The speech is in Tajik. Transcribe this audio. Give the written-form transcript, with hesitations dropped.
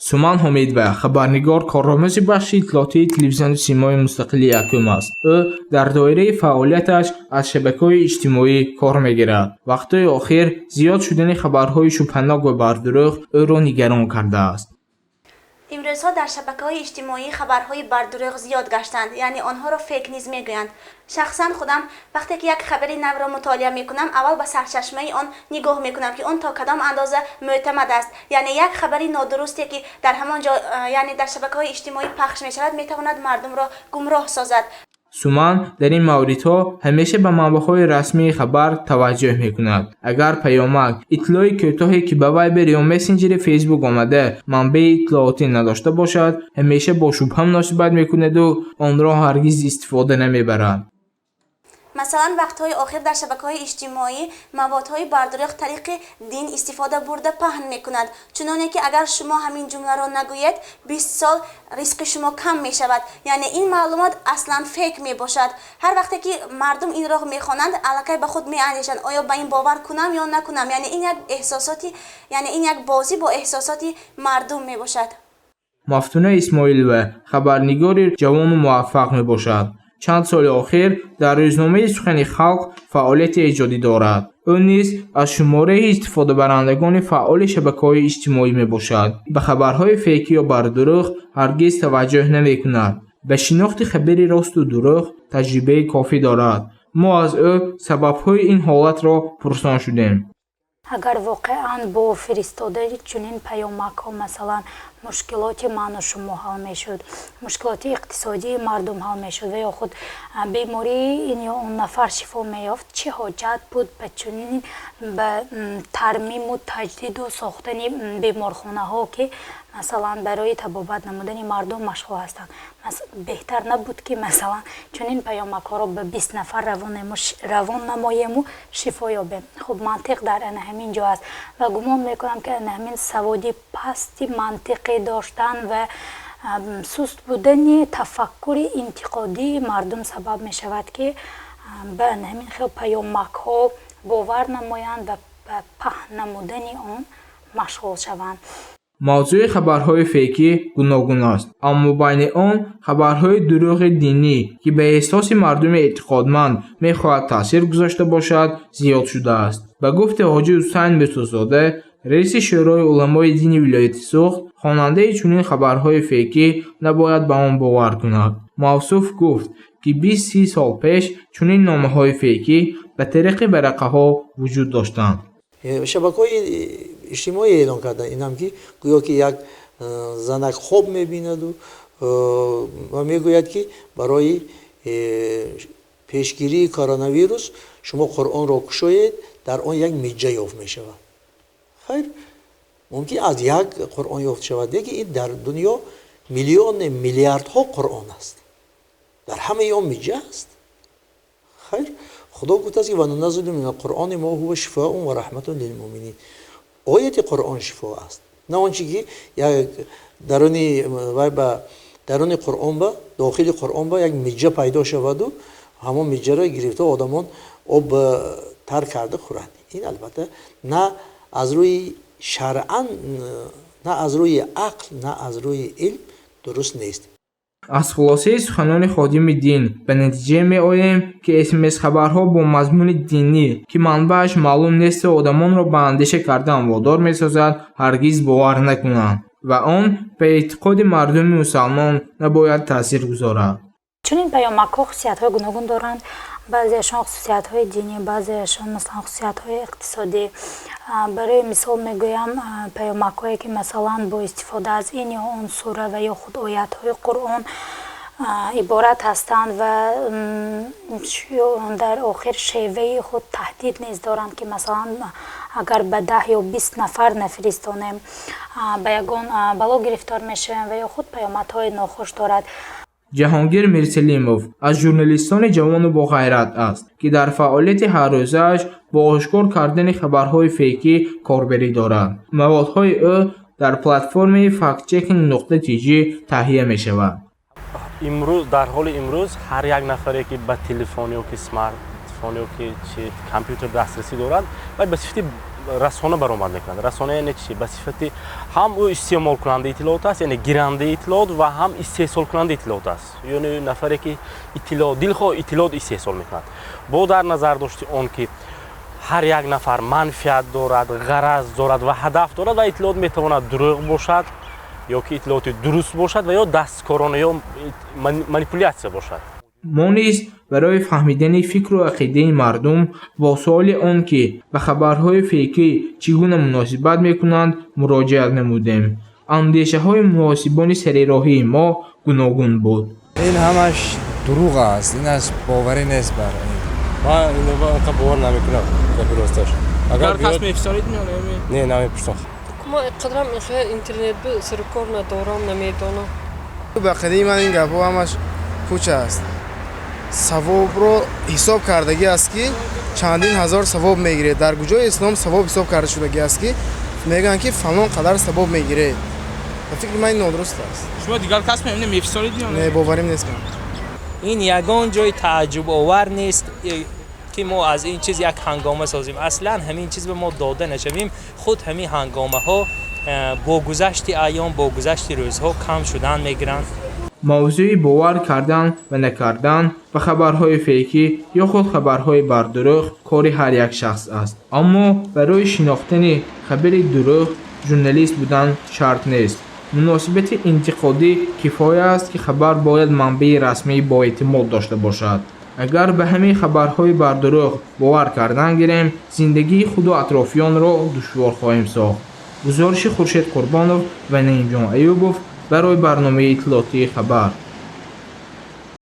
суман ҳомидова хабарнигор корромази бахши иттилотии телевизиони симои мустақили якум аст. ӯ дар доираи фаъолияташ аз шабакаҳои иҷтимоӣ кор мегирад. вақтҳои охир зиёд шудани хабарҳои шубҳанок ва бардурӯғ ӯро нигарон кардааст. имрӯзҳо дар шабакаҳои иҷтимоӣ хабарҳои бардурӯғ зиёд гаштанд, яъне онҳоро фейк низ мегӯянд. шахсан худам вақте ки як хабари навро мутолиа мекунам, аввал ба сарчашмаи он нигоҳ мекунам ки он то кадом андоза мӯътамад аст. яъне як хабари нодурусте ки дар ҳамон ҷо, яъне дар шабакаҳои иҷтимоӣ пахш мешавад, метавонад мардумро гумроҳ созад. суман дар ин мавридҳо ҳамеша ба манбаъҳои расмии хабар таваҷҷӯҳ мекунад. агар паёмак иттилои кӯтоҳе ки ба вайбер ё мессенҷери фейсбук омада манбаи иттилоотӣ надошта бошад, ҳамеша бо шубҳа муносибат мекунаду онро ҳаргиз истифода намебарад. масалан вақтҳои охир дар шабакаҳои иҷтимоӣ маводҳои бардурӯғ тариқи дин истифода бурда паҳн мекунад, чуноне ки агар шумо ҳамин ҷумларо нагӯед 20 сол ризқи шумо кам мешавад. яъне ин маълумот аслан фейк мебошад. ҳар вақте ки мардум инро мехонанд, аллакай ба худ меандешанд оё ба ин бовар кунам ё накунам. яъне ин як эҳсосоти, яъне ин як бозӣ бо эҳсосоти мардум мебошад. мафтуна исмоилова хабарнигори ҷавону муваффақ мебошад. чанд соли охир дар рӯзномаи сухани халқ фаъолияти эҷодӣ дорад. ӯ низ аз шумораи истифодабарандагони фаъоли шабакаҳои иҷтимоӣ мебошад. ба хабарҳои фейкӣ ё бардурӯғ ҳаргиз таваҷҷӯҳ намекунад. ба шинохти хабари росту дурӯғ таҷрибаи кофӣ дорад. мо аз ӯ сабабҳои ин ҳолатро пурсон шудем. агар воқеан бо фиристодаи чунин паёмакҳо масалан мушкилоти ману шумо ҳал мешуд, мушкилоти иқтисодии мардум ҳал мешуд ва ё худ бемории ин ё он нафар шифо меёфт, чӣ ҳоҷат буд ба чунин ба тармиму таҷдиду сохтани беморхонаҳо ки масалан барои табобат намудани мардум машғул ҳастанд. беҳтар набуд ки масалан чунин паёмакҳоро ба 20 нафар равон намоему шифо ёбем. хуб мантиқ дар ана ҳамин ҷо аст ва гумон мекунам ки ана ҳамин саводи пасти мантиқи доштан ва суст будани тафаккури интиқодии мардум сабаб мешавад ки ба ана ҳамин хел паёмакҳо бовар намоянд ва ба паҳн намудани он машғул шаванд. мавзӯи хабарҳои фейкӣ гуногун аст, аммо байни он хабарҳои дурӯғи динӣ ки ба эҳсоси мардуми эътиқодманд мехоҳад таъсир гузошта бошад, зиёд шудааст. ба гуфти ҳоҷӣ ҳусайн мирзозода, раиси шӯрои уламои дини вилояти Суғд, хонандаи чунин хабарҳои фейкӣ набояд ба он бовар кунад. мавсуф гуфт ки 20-30 сол пеш чунин номаҳои фейкӣ ба тариқи варақаҳо вуҷуд доштанд. шабакаҳои иҷтимоӣ эълон кардан инам ки гӯё ки як занак хоб мебинаду ва мегӯяд ки барои пешгирии коронавирус шумо қуръонро кушоед, дар он як миҷа ёфт мешавад. хайр мумкин аз як қуръон ёфт шавад, деги ин дар дунё миллионе миллиардҳо қуръон аст, дар ҳамаи он миҷа аст. хайр худо гуфтааст ки ва нуназзилу мин алқуръони ма ҳува шифоъун ва раҳматун лилмуъминин. ояти қуръон шифо аст, на он чи ки як даруни қуръон ба дохили қуръон ба як миҷа пайдо шаваду ҳамон миҷаро гирифта одамон об тар карда хӯранд. ин албатта на аз рӯи шаръан, на аз рӯи ақл, на аз рӯи илм дуруст нест. аз хулосаи суханони ходими дин ба натиҷае меоем ки СМС хабарҳо бо мазмуни динӣ ки манбааш маълум несту одамонро ба андеша кардан водор месозад, ҳаргиз бовар накунанд ва он ба эътиқоди мардуми мусалмон набояд таъсир гузорад. чунин паёмакҳо хусусиятҳои гуногун доранд. баъзеашон хусусиятҳои динӣ, баъзеашон маслан хусусиятҳои иқтисодӣ. барои мисол мегӯям паёмакҳое ки масалан бо истифода аз ин ё он сура ва ё худ оятҳои қуръон иборат ҳастанд ва дар охир шеваи худ таҳдид низ доранд ки масалан агар ба 10 ё 20 нафар нафиристонем ба ягон бало гирифтор мешавем ва ё худ паёматҳои нохуш дорад. ҷаҳонгир мирсалимов аз журналистони ҷавону боғайрат аст ки дар фаъолияти ҳаррӯзааш бо ошкор кардани хабарҳои фейкӣ корбарӣ дорад. маводҳои ӯ дар платформаи fact-checking.tg таҳия мешавад. имрӯз дар ҳоли имрӯз ҳар як нафаре ки ба телефон ё ки смартфон ё ки компютер дастрасӣ дорад, бояд ба сифати расона баромад мекунад. Расона яъне чӣ? Ба сифати ҳам ӯ истеъмолкунандаи иттилоот аст, яъне гирандаи иттилоот ва ҳам истеҳсолкунандаи иттилоот аст. Яъне нафаре ки иттилоот дилхоҳ иттилоот истеҳсол мекунад. Бо дар назар дошти он ки ҳар як нафар манфиат дорад, ғараз дорад ва ҳадаф дорад ва иттилоот метавонад дурӯғ бошад ё ки иттилооти дуруст бошад ва ё дасткорона ё манипулятсия бошад. мо низ барои фаҳмидани фикру ақидаи мардум бо суоли он ки ба хабарҳои фейкӣ чӣ гуна муносибат мекунанд муроҷиат намудем. андешаҳои муосибони сарироҳии мо гуногун буд. ин ҳамаш дурӯғ аст, инаш боварӣ нест бар ин. Ман инqa бовар намекунам росташ. Агар кас мефисарид меонем? Не, намепурсам. Мо иққадрам интернет бу сиркор надорам намедонам. ба қадими ман ин гапҳо ҳамаш пуч аст. савобро ҳисоб кардагӣ аст ки чандин ҳазор савоб мегиред. дар куҷои ислом савоб ҳисоб карда шудагӣ аст ки мегӯянд ки фалон қадар савоб мегиред. ба фикри ман ин нодуруст аст. шумо дигар кас мефисарид ё не? боварим нест. ин ягон ҷои тааҷҷубовар нест ки мо аз ин чиз як ҳангома созем. аслан ҳамин чиз ба мо дода нашавем. худ ҳамин ҳангомаҳо бо гузашти айём, бо гузашти рӯзҳо кам шудан мегиранд. мавзӯи бовар кардан ва накардан ба хабарҳои фейкӣ ё худ хабарҳои бардурӯғ кори ҳар як шахс аст. аммо барои шинохтани хабари дурӯғ журналист будан шарт нест. муносибати интиқодӣ кифоя аст ки хабар бояд манбаи расмии боэътимод дошта бошад. агар ба ҳамин хабарҳои бардурӯғ бовар кардан гирем, зиндагии худу атрофиёнро душвор хоҳем сохт. гузориши хуршед қурбонов ва наимҷон аюбов барои барномаи иттилотии хабар.